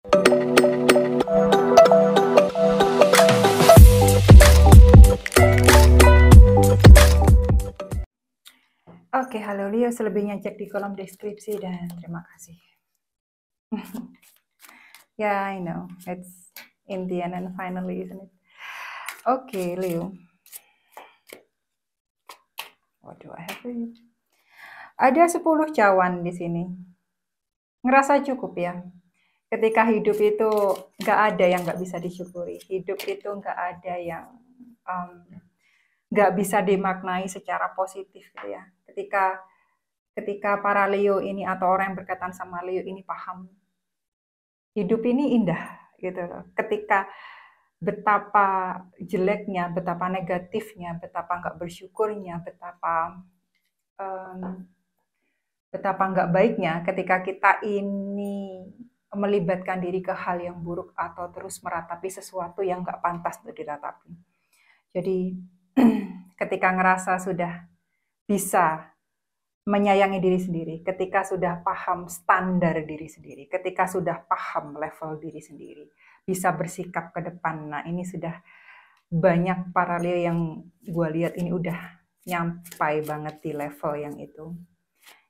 Oke, halo Leo, selebihnya cek di kolom deskripsi dan terima kasih. Yeah, I know, it's in the end and finally, isn't it? Oke, Leo. What do I have for you? Ada 10 cawan di sini. Ngerasa cukup ya? Ketika hidup itu nggak ada yang nggak bisa disyukuri. Hidup itu nggak ada yang nggak bisa dimaknai secara positif gitu ya. Ketika para Leo ini atau orang yang berkaitan sama Leo ini paham hidup ini indah gitu loh. Ketika betapa jeleknya, betapa negatifnya, betapa nggak bersyukurnya, betapa nggak baiknya ketika kita ini melibatkan diri ke hal yang buruk atau terus meratapi sesuatu yang nggak pantas untuk diratapi. Jadi ketika ngerasa sudah bisa menyayangi diri sendiri, ketika sudah paham standar diri sendiri, ketika sudah paham level diri sendiri, bisa bersikap ke depan. Nah, ini sudah banyak para Leo yang gue lihat ini udah nyampai banget di level yang itu.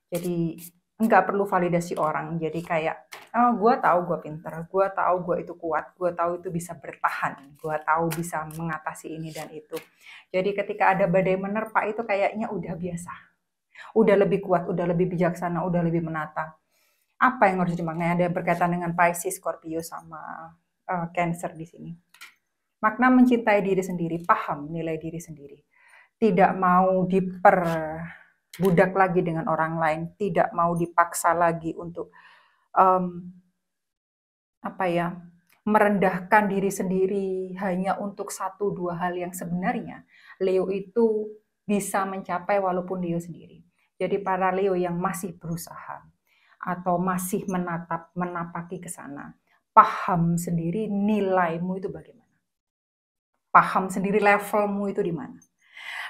Jadi nggak perlu validasi orang. Jadi kayak, oh gue tahu gue pinter, gue tahu gue itu kuat, gue tahu itu bisa bertahan, gue tahu bisa mengatasi ini dan itu. Jadi ketika ada badai menerpa itu kayaknya udah biasa. Udah lebih kuat, udah lebih bijaksana, udah lebih menata. Apa yang harus dimaknai? Ada berkaitan dengan Pisces, Scorpio, sama Cancer di sini. Makna mencintai diri sendiri, paham nilai diri sendiri. Tidak mau diperbudak lagi dengan orang lain, tidak mau dipaksa lagi untuk merendahkan diri sendiri hanya untuk 1-2 hal yang sebenarnya Leo itu bisa mencapai walaupun Leo sendiri. Jadi para Leo yang masih berusaha atau masih menapaki ke sana, paham sendiri nilaimu itu bagaimana. Paham sendiri levelmu itu di mana.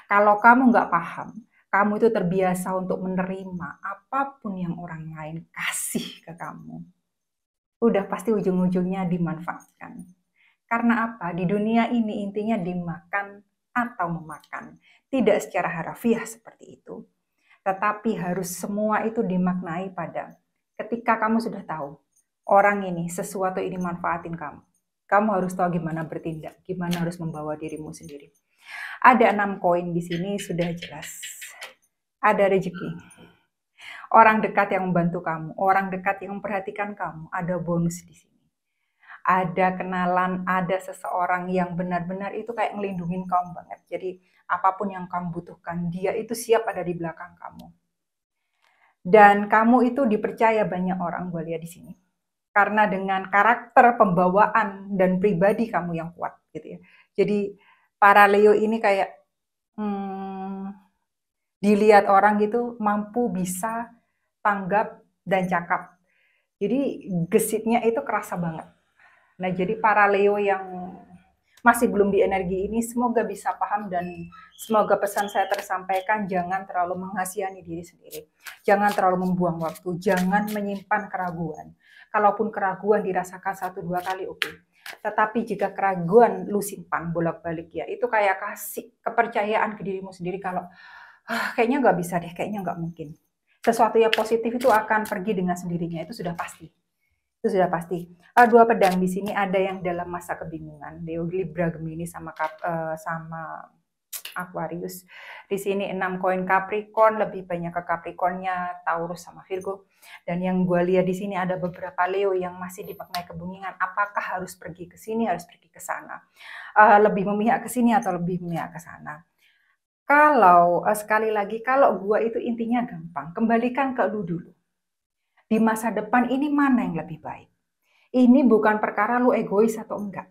Kalau kamu nggak paham, kamu itu terbiasa untuk menerima apapun yang orang lain kasih ke kamu. Udah pasti ujung-ujungnya dimanfaatkan. Karena apa? Di dunia ini intinya dimakan atau memakan. Tidak secara harafiah seperti itu. Tetapi harus semua itu dimaknai pada ketika kamu sudah tahu orang ini, sesuatu ini manfaatin kamu. Kamu harus tahu gimana bertindak, gimana harus membawa dirimu sendiri. Ada 6 koin di sini sudah jelas. Ada rezeki. Orang dekat yang membantu kamu, orang dekat yang memperhatikan kamu, ada bonus di sini. Ada kenalan, ada seseorang yang benar-benar itu kayak ngelindungin kamu banget. Jadi apapun yang kamu butuhkan, dia itu siap ada di belakang kamu. Dan kamu itu dipercaya banyak orang, gue lihat di sini. Karena dengan karakter, pembawaan, dan pribadi kamu yang kuat gitu ya. Jadi para Leo ini kayak dilihat orang gitu mampu bisa tanggap dan cakap. Jadi gesitnya itu kerasa banget. Nah, jadi para Leo yang masih belum di energi ini, semoga bisa paham dan semoga pesan saya tersampaikan. Jangan terlalu menghasihani diri sendiri. Jangan terlalu membuang waktu. Jangan menyimpan keraguan. Kalaupun keraguan dirasakan 1-2 kali, oke. Tetapi jika keraguan lu simpan bolak-balik ya, itu kayak kasih kepercayaan ke dirimu sendiri kalau kayaknya nggak bisa deh, kayaknya nggak mungkin. Sesuatu yang positif itu akan pergi dengan sendirinya, itu sudah pasti. Itu sudah pasti. 2 pedang di sini ada yang dalam masa kebingungan. Leo, Libra, Gemini sama Aquarius. Di sini 6 koin Capricorn, lebih banyak ke Capricornnya Taurus sama Virgo. Dan yang gue lihat di sini ada beberapa Leo yang masih dimaknai kebingungan. Apakah harus pergi ke sini, harus pergi ke sana? Lebih memihak ke sini atau lebih memihak ke sana? Kalau sekali lagi, kalau gue itu intinya gampang. Kembalikan ke lu dulu. Di masa depan ini mana yang lebih baik? Ini bukan perkara lu egois atau enggak.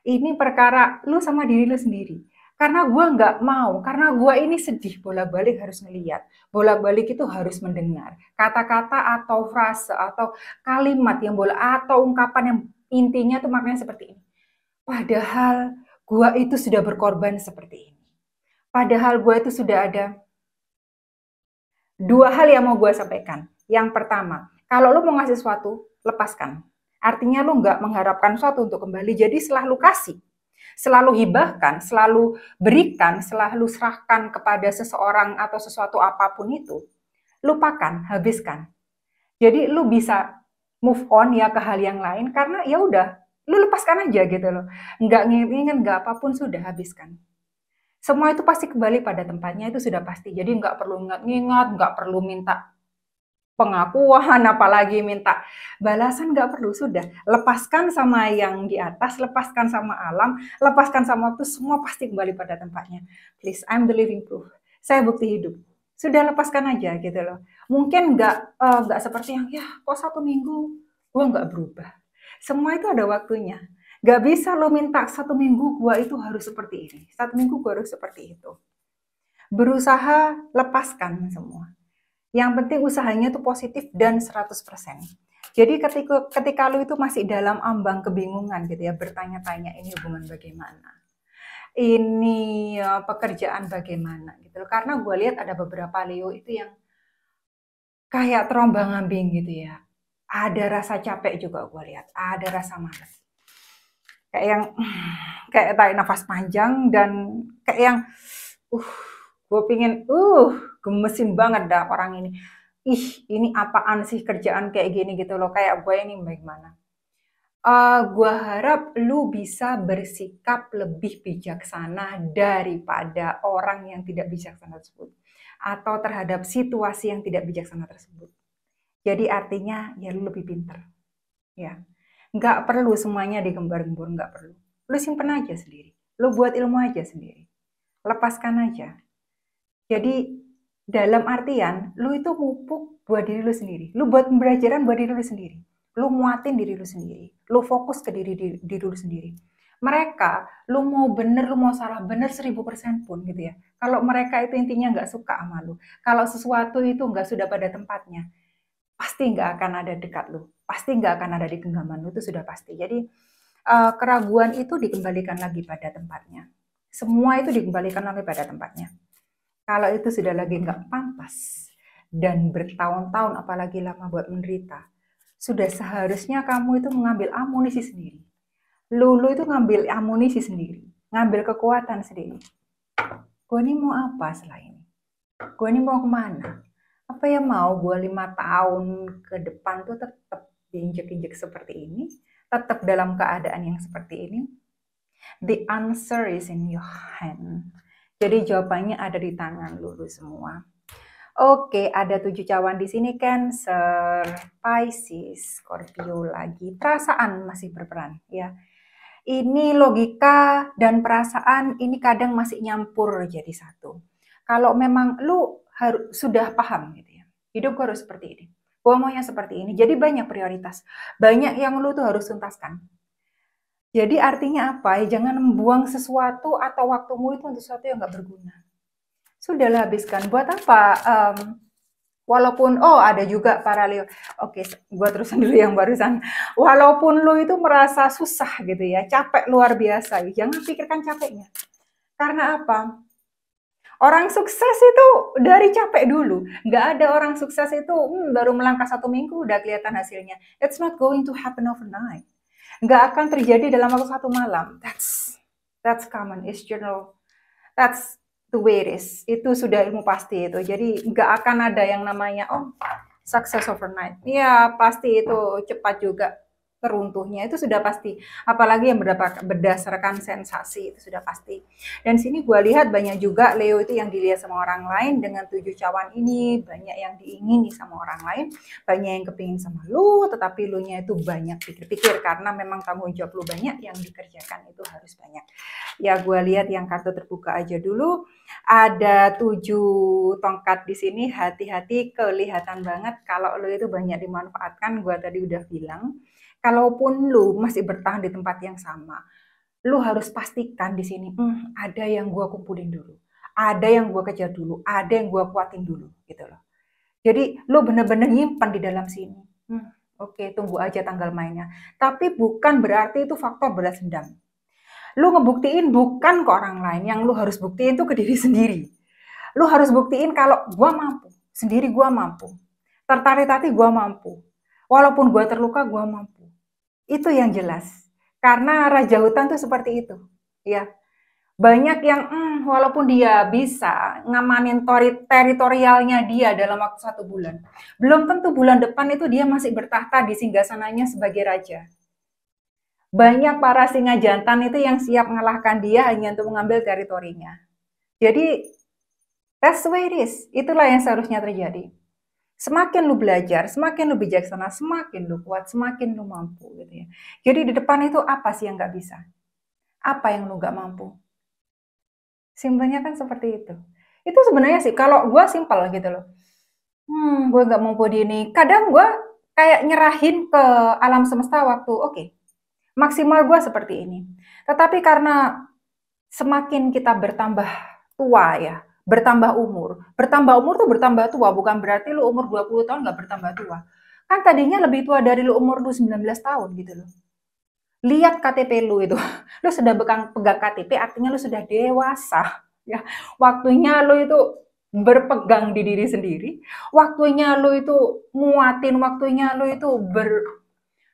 Ini perkara lu sama diri lu sendiri. Karena gue nggak mau, karena gue ini sedih bolak-balik harus ngeliat. Bolak-balik itu harus mendengar. Kata-kata atau frase atau kalimat yang atau ungkapan yang intinya tuh maknanya seperti ini. Padahal gue itu sudah berkorban seperti ini. Padahal gue itu sudah ada 2 hal yang mau gue sampaikan. Yang pertama, kalau lo mau ngasih sesuatu, lepaskan. Artinya lu nggak mengharapkan sesuatu untuk kembali. Jadi selalu kasih, selalu hibahkan, selalu berikan, selalu serahkan kepada seseorang atau sesuatu apapun itu. Lupakan, habiskan. Jadi lu bisa move on ya ke hal yang lain karena ya udah, lu lepaskan aja gitu loh. Nggak nginget, nggak apapun, sudah habiskan. Semua itu pasti kembali pada tempatnya, itu sudah pasti. Jadi nggak perlu ingat-ingat, nggak perlu minta pengakuan, apalagi minta balasan, nggak perlu. Sudah, lepaskan sama yang di atas, lepaskan sama alam, lepaskan sama waktu, semua pasti kembali pada tempatnya. Please, I'm the living proof. Saya bukti hidup. Sudah, lepaskan aja gitu loh. Mungkin nggak seperti yang, ya kok 1 minggu gue nggak berubah. Semua itu ada waktunya. Nggak bisa lo minta 1 minggu gue itu harus seperti ini. 1 minggu gue harus seperti itu. Berusaha lepaskan semua. Yang penting usahanya itu positif dan 100%. Jadi ketika lu itu masih dalam ambang kebingungan gitu ya, bertanya-tanya ini hubungan bagaimana, ini pekerjaan bagaimana gitu loh. Karena gue lihat ada beberapa Leo itu yang kayak terombang-ambing gitu ya. Ada rasa capek juga gue lihat, ada rasa malas. Kayak yang kayak tarik nafas panjang dan kayak yang gue pingin gemesin banget dah orang ini. Ini apaan sih kerjaan kayak gini gitu loh. Kayak gue ini bagaimana. Gue harap lu bisa bersikap lebih bijaksana daripada orang yang tidak bijaksana tersebut. Atau terhadap situasi yang tidak bijaksana tersebut. Jadi artinya ya lu lebih pinter. Ya. Nggak perlu semuanya digembar-gembor, nggak perlu. Lu simpen aja sendiri. Lu buat ilmu aja sendiri. Lepaskan aja. Jadi dalam artian, lu itu pupuk buat diri lu sendiri. Lu buat pembelajaran buat diri lu sendiri. Lu muatin diri lu sendiri. Lu fokus ke diri lu sendiri. Mereka, lu mau bener, lu mau salah, bener 1000% pun gitu ya. Kalau mereka itu intinya nggak suka sama lu. Kalau sesuatu itu nggak sudah pada tempatnya, pasti nggak akan ada dekat lu. Pasti nggak akan ada di genggaman lu, itu sudah pasti. Jadi keraguan itu dikembalikan lagi pada tempatnya. Semua itu dikembalikan lagi pada tempatnya. Kalau itu sudah lagi nggak pantas dan bertahun-tahun apalagi lama buat menderita, sudah seharusnya kamu itu mengambil amunisi sendiri. Lu itu ngambil amunisi sendiri, ngambil kekuatan sendiri. Gue ini mau apa setelah ini? Gue ini mau kemana? Apa ya mau gue 5 tahun ke depan tuh tetap diinjek-injek seperti ini? Tetap dalam keadaan yang seperti ini? The answer is in your hand. Jadi jawabannya ada di tangan lu semua. Oke, ada 7 cawan di sini, Cancer, Pisces, Scorpio lagi. Perasaan masih berperan ya. Ini logika dan perasaan ini kadang masih nyampur jadi satu. Kalau memang lu sudah paham gitu ya. Hidup gue harus seperti ini. Gue maunya seperti ini. Jadi banyak prioritas. Banyak yang lu tuh harus tuntaskan. Jadi artinya apa? Ya, jangan membuang sesuatu atau waktumu itu untuk sesuatu yang nggak berguna. Sudahlah, habiskan. Buat apa? Walaupun, ada juga para Leo. Oke, gue terusan dulu yang barusan. Walaupun lu itu merasa susah gitu ya, capek luar biasa, jangan pikirkan capeknya. Karena apa? Orang sukses itu dari capek dulu. Nggak ada orang sukses itu baru melangkah 1 minggu udah kelihatan hasilnya. It's not going to happen overnight. Nggak akan terjadi dalam waktu 1 malam. That's common, it's general. That's the way it is. Itu sudah ilmu pasti itu. Jadi nggak akan ada yang namanya success overnight. Ya pasti itu cepat juga teruntuhnya, itu sudah pasti. Apalagi yang berdasarkan sensasi, itu sudah pasti. Dan sini gue lihat banyak juga Leo itu yang dilihat sama orang lain dengan 7 cawan ini, banyak yang diingini sama orang lain, banyak yang kepingin sama lu, tetapi lu nya itu banyak pikir-pikir karena memang tanggung jawab lu banyak, yang dikerjakan itu harus banyak. Ya gue lihat yang kartu terbuka aja dulu. Ada 7 tongkat di sini, hati-hati, kelihatan banget kalau lu itu banyak dimanfaatkan. Gue tadi udah bilang. Kalaupun lu masih bertahan di tempat yang sama, lu harus pastikan di sini, ada yang gue kumpulin dulu, ada yang gue kejar dulu, ada yang gue kuatin dulu, gitu loh. Jadi lu bener-bener nyimpan di dalam sini. Oke, tunggu aja tanggal mainnya. Tapi bukan berarti itu faktor balas dendam. Lu ngebuktiin bukan ke orang lain, yang lu harus buktiin itu ke diri sendiri. Lu harus buktiin kalau gue mampu, sendiri gue mampu. Tertarik-tarik gue mampu. Walaupun gue terluka, gue mampu. Itu yang jelas. Karena raja hutan tuh seperti itu. Ya, banyak yang walaupun dia bisa ngamanin teritorialnya dia dalam waktu 1 bulan, belum tentu bulan depan itu dia masih bertahta di singgasananya sebagai raja. Banyak para singa jantan itu yang siap mengalahkan dia hanya untuk mengambil teritorinya. Jadi that's the way it is. Itulah yang seharusnya terjadi. Semakin lu belajar, semakin lu bijaksana, semakin lu kuat, semakin lu mampu gitu ya. Jadi di depan itu apa sih yang nggak bisa? Apa yang lu nggak mampu? Simpelnya kan seperti itu. Itu sebenarnya sih kalau gue simpel gitu loh. Gue nggak mampu di ini. Kadang gue kayak nyerahin ke alam semesta waktu oke, maksimal gue seperti ini. Tetapi karena semakin kita bertambah tua ya, bertambah umur tuh bertambah tua, bukan berarti lu umur 20 tahun nggak bertambah tua. Kan tadinya lebih tua dari lu umur lu 19 tahun gitu loh. Lihat KTP lu itu, lu sudah pegang KTP artinya lu sudah dewasa. Ya, waktunya lu itu berpegang di diri sendiri, waktunya lu itu muatin, waktunya lu itu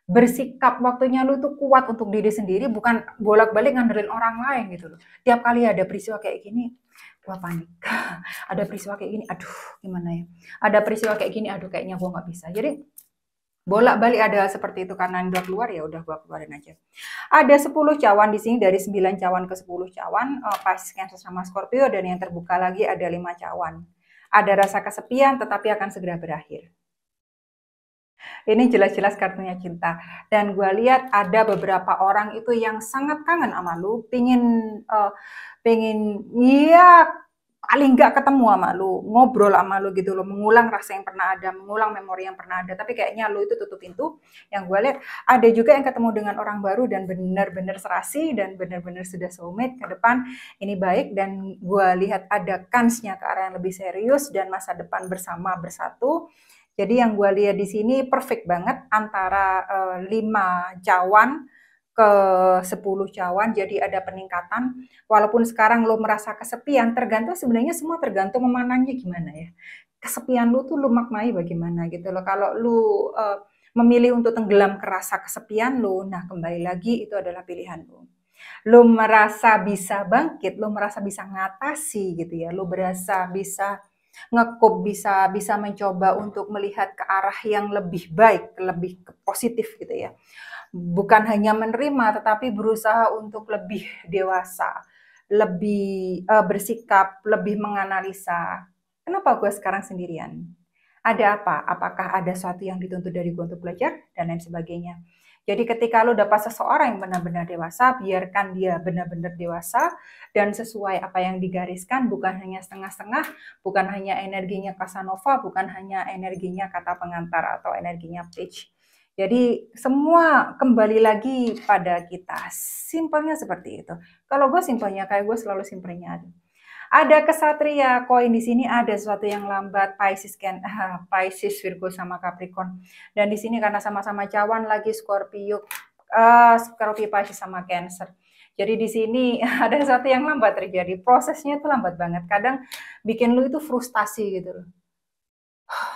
bersikap, waktunya lu itu kuat untuk diri sendiri, bukan bolak-balik ngandelin orang lain gitu loh. Tiap kali ada peristiwa kayak gini, gua panik. Ada peristiwa kayak gini, aduh gimana ya. Ada peristiwa kayak gini, aduh kayaknya gua nggak bisa. Jadi bolak-balik ada seperti itu karena udah keluar ya udah gua keluarin aja. Ada 10 cawan di sini dari 9 cawan ke 10 cawan, Pisces, Cancer sama Scorpio dan yang terbuka lagi ada 5 cawan. Ada rasa kesepian tetapi akan segera berakhir. Ini jelas-jelas kartunya cinta. Dan gue lihat ada beberapa orang itu yang sangat kangen sama lu, pengen ya paling nggak ketemu sama lu, ngobrol sama lu gitu loh, mengulang rasa yang pernah ada, mengulang memori yang pernah ada. Tapi kayaknya lu itu tutup pintu. Yang gue lihat ada juga yang ketemu dengan orang baru dan benar-benar serasi dan benar-benar sudah soulmate ke depan. Ini baik dan gue lihat ada kansnya ke arah yang lebih serius dan masa depan bersama bersatu. Jadi yang gue lihat di sini perfect banget antara 5 cawan ke 10 cawan, jadi ada peningkatan. Walaupun sekarang lo merasa kesepian, tergantung sebenarnya semua tergantung memanangnya gimana ya. Kesepian lo tuh lo maknai bagaimana gitu loh. Kalau lo memilih untuk tenggelam ke rasa kesepian lo, nah kembali lagi itu adalah pilihan lo. Lo merasa bisa bangkit, lo merasa bisa ngatasi gitu ya, lo berasa bisa ngekup, bisa mencoba untuk melihat ke arah yang lebih baik, lebih positif gitu ya. Bukan hanya menerima, tetapi berusaha untuk lebih dewasa, lebih bersikap, lebih menganalisa. Kenapa gue sekarang sendirian? Ada apa? Apakah ada sesuatu yang dituntut dari gue untuk belajar? Dan lain sebagainya. Jadi ketika lo dapat seseorang yang benar-benar dewasa, biarkan dia benar-benar dewasa dan sesuai apa yang digariskan, bukan hanya setengah-setengah, bukan hanya energinya Casanova, bukan hanya energinya kata pengantar atau energinya Page. Jadi semua kembali lagi pada kita. Simpelnya seperti itu. Kalau gue simpelnya kayak gue selalu simpelnya ada kesatria, koin di sini ada sesuatu yang lambat, Pisces, Virgo sama Capricorn. Dan di sini karena sama-sama cawan lagi Scorpio, Scorpio Pisces sama Cancer. Jadi di sini ada sesuatu yang lambat terjadi. Prosesnya itu lambat banget. Kadang bikin lu itu frustasi gitu loh.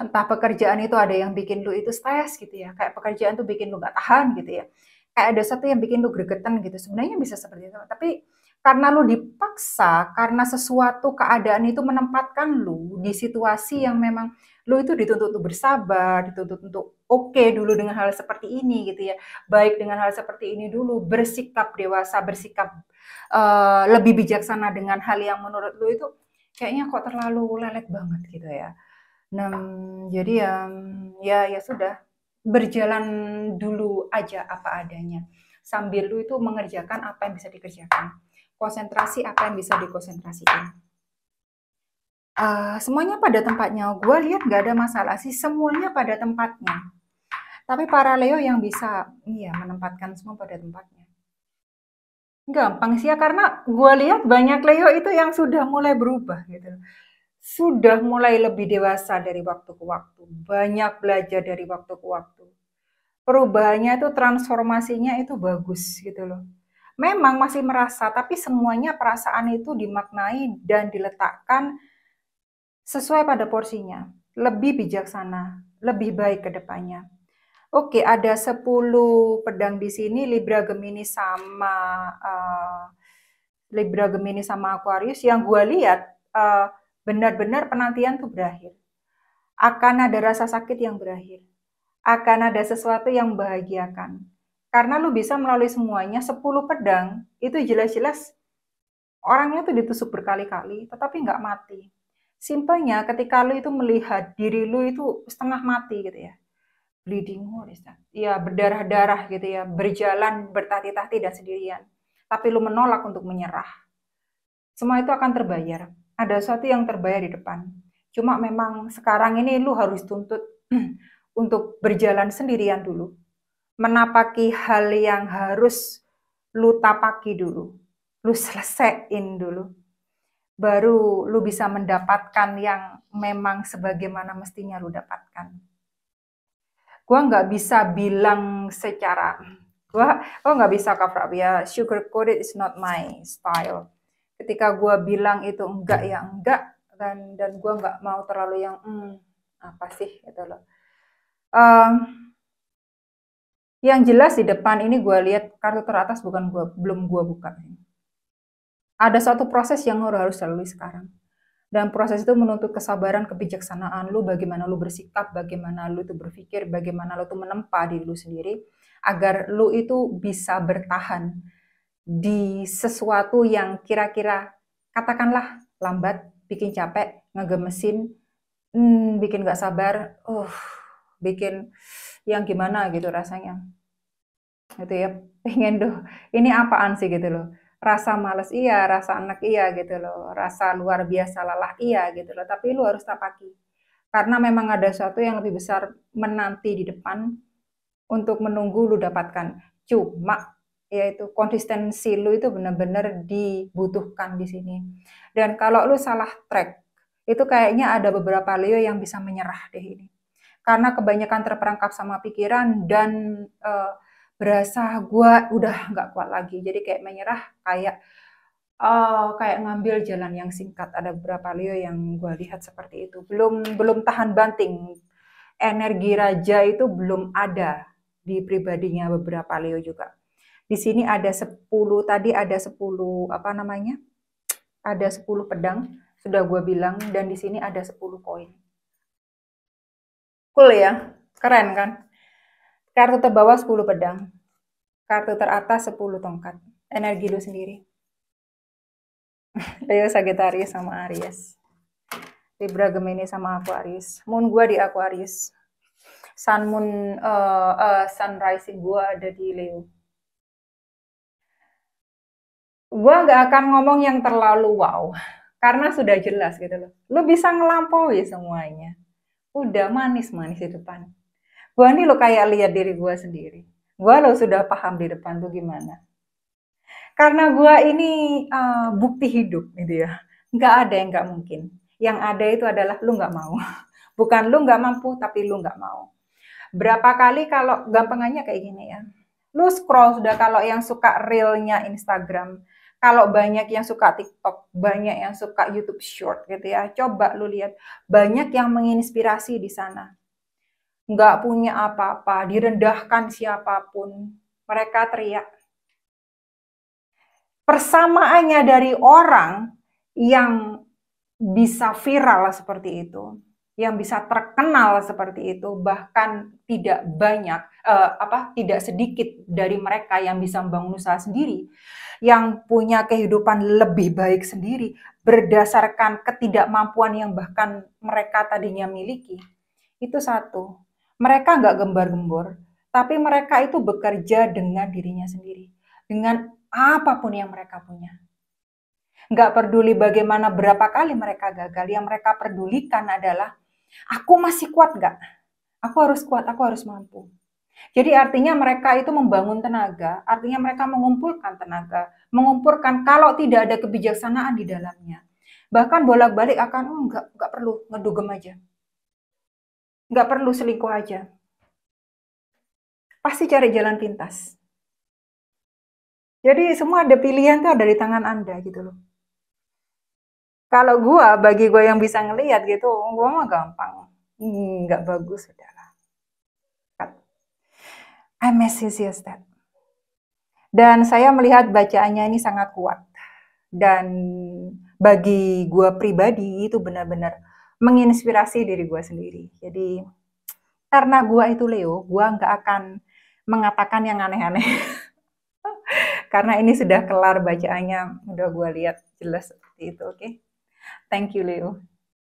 Entah pekerjaan itu ada yang bikin lu itu stres gitu ya. Kayak pekerjaan tuh bikin lu gak tahan gitu ya. Kayak ada sesuatu yang bikin lu gregetan gitu. Sebenarnya bisa seperti itu. Tapi karena lu dipaksa, karena sesuatu keadaan itu menempatkan lu di situasi yang memang lu itu dituntut untuk bersabar, dituntut untuk oke dulu dengan hal seperti ini gitu ya. Baik dengan hal seperti ini dulu, bersikap dewasa, bersikap lebih bijaksana dengan hal yang menurut lu itu kayaknya kok terlalu lelet banget gitu ya. Nah, jadi ya sudah, berjalan dulu aja apa adanya. Sambil lu itu mengerjakan apa yang bisa dikerjakan. Konsentrasi apa yang bisa dikonsentrasikan. Semuanya pada tempatnya. Gue lihat nggak ada masalah sih, semuanya pada tempatnya. Tapi para Leo yang bisa menempatkan semua pada tempatnya. Gampang sih ya, karena gue lihat banyak Leo itu yang sudah mulai berubah gitu. Sudah mulai lebih dewasa dari waktu ke waktu, banyak belajar dari waktu ke waktu. Perubahannya itu transformasinya itu bagus gitu loh. Memang masih merasa, tapi semuanya perasaan itu dimaknai dan diletakkan sesuai pada porsinya. Lebih bijaksana, lebih baik ke depannya. Oke, ada 10 pedang di sini, Libra, Gemini sama Libra, Gemini sama Aquarius. Yang gue lihat benar-benar penantian tuh berakhir. Akan ada rasa sakit yang berakhir. Akan ada sesuatu yang membahagiakan. Karena lu bisa melalui semuanya, 10 pedang, itu jelas-jelas orangnya tuh ditusuk berkali-kali, tetapi nggak mati. Simpelnya ketika lu itu melihat diri lu itu setengah mati gitu ya. Bleeding, what is that? Ya, berdarah-darah gitu ya, berjalan bertati-tati dan sendirian. Tapi lu menolak untuk menyerah. Semua itu akan terbayar. Ada sesuatu yang terbayar di depan. Cuma memang sekarang ini lu harus tuntut untuk berjalan sendirian dulu. Menapaki hal yang harus lu tapaki dulu. Lu selesaiin dulu. Baru lu bisa mendapatkan yang memang sebagaimana mestinya lu dapatkan. Gua nggak bisa bilang secara gua nggak bisa cover up ya, sugar coated is not my style. Ketika gua bilang itu enggak ya enggak, dan gua nggak mau terlalu yang apa sih gitu loh. Yang jelas di depan ini gua lihat kartu teratas belum gua buka. Ada suatu proses yang harus lalui sekarang. Dan proses itu menuntut kesabaran, kebijaksanaan lu, bagaimana lu bersikap, bagaimana lu itu berpikir, bagaimana lu itu menempa diri lu sendiri, agar lu itu bisa bertahan di sesuatu yang kira-kira katakanlah lambat, bikin capek, ngegemesin, bikin gak sabar, bikin yang gimana gitu rasanya. Gitu ya, pengen tuh, ini apaan sih gitu loh. Rasa males iya, rasa enek iya gitu loh, rasa luar biasa lelah iya gitu loh, tapi lu harus tapaki. Karena memang ada sesuatu yang lebih besar menanti di depan untuk menunggu lu dapatkan. Cuma yaitu konsistensi lu itu benar-benar dibutuhkan di sini. Dan kalau lu salah track, itu kayaknya ada beberapa Leo yang bisa menyerah deh ini. Karena kebanyakan terperangkap sama pikiran dan berasa gue udah nggak kuat lagi. Jadi kayak menyerah, kayak ngambil jalan yang singkat. Ada beberapa Leo yang gue lihat seperti itu. Belum tahan banting. Energi raja itu belum ada di pribadinya beberapa Leo juga. Di sini ada 10, tadi ada 10 apa namanya? Ada 10 pedang, sudah gue bilang, dan di sini ada 10 koin. Cool ya? Keren kan? Kartu terbawah 10 pedang. Kartu teratas 10 tongkat. Energi lu sendiri. Leo, Sagittarius sama Aries. Libra, Gemini sama Aquarius. Moon gue di Aquarius. Sun rising gue ada di Leo. Gue gak akan ngomong yang terlalu wow. Karena sudah jelas gitu loh. Lu bisa ngelampaui semuanya. Udah manis-manis di depan. Gue nih lo kayak lihat diri gue sendiri. Gue lo sudah paham di depan tuh gimana. Karena gue ini bukti hidup gitu ya. Nggak ada yang nggak mungkin. Yang ada itu adalah lu nggak mau. Bukan lu nggak mampu, tapi lu nggak mau. Berapa kali kalau gampangannya kayak gini ya. Lu scroll sudah, kalau yang suka reelnya Instagram, kalau banyak yang suka TikTok, banyak yang suka YouTube Short gitu ya. Coba lu lihat, banyak yang menginspirasi di sana. Nggak punya apa-apa, direndahkan siapapun. Mereka teriak. Persamaannya dari orang yang bisa viral seperti itu, yang bisa terkenal seperti itu, bahkan tidak banyak, tidak sedikit dari mereka yang bisa membangun usaha sendiri, yang punya kehidupan lebih baik sendiri, berdasarkan ketidakmampuan yang bahkan mereka tadinya miliki. Itu satu. Mereka nggak gembar-gembor, tapi mereka itu bekerja dengan dirinya sendiri, dengan apapun yang mereka punya. Nggak peduli bagaimana berapa kali mereka gagal, yang mereka pedulikan adalah, aku masih kuat nggak? Aku harus kuat, aku harus mampu. Jadi artinya mereka itu membangun tenaga, artinya mereka mengumpulkan tenaga, mengumpulkan kalau tidak ada kebijaksanaan di dalamnya. Bahkan bolak-balik akan, nggak perlu, ngedugem aja. Nggak perlu selingkuh aja. Pasti cari jalan pintas. Jadi semua ada pilihan tuh ada di tangan Anda gitu loh. Kalau bagi gue yang bisa ngelihat gitu, gue mah gampang. Nggak bagus, udahlah. I'm as easy as that. Dan saya melihat bacaannya ini sangat kuat. Dan bagi gue pribadi itu benar-benar menginspirasi diri gue sendiri. Jadi karena gue itu Leo, gue nggak akan mengatakan yang aneh-aneh. Karena ini sudah kelar bacaannya, udah gue lihat jelas seperti itu. Oke, thank you Leo.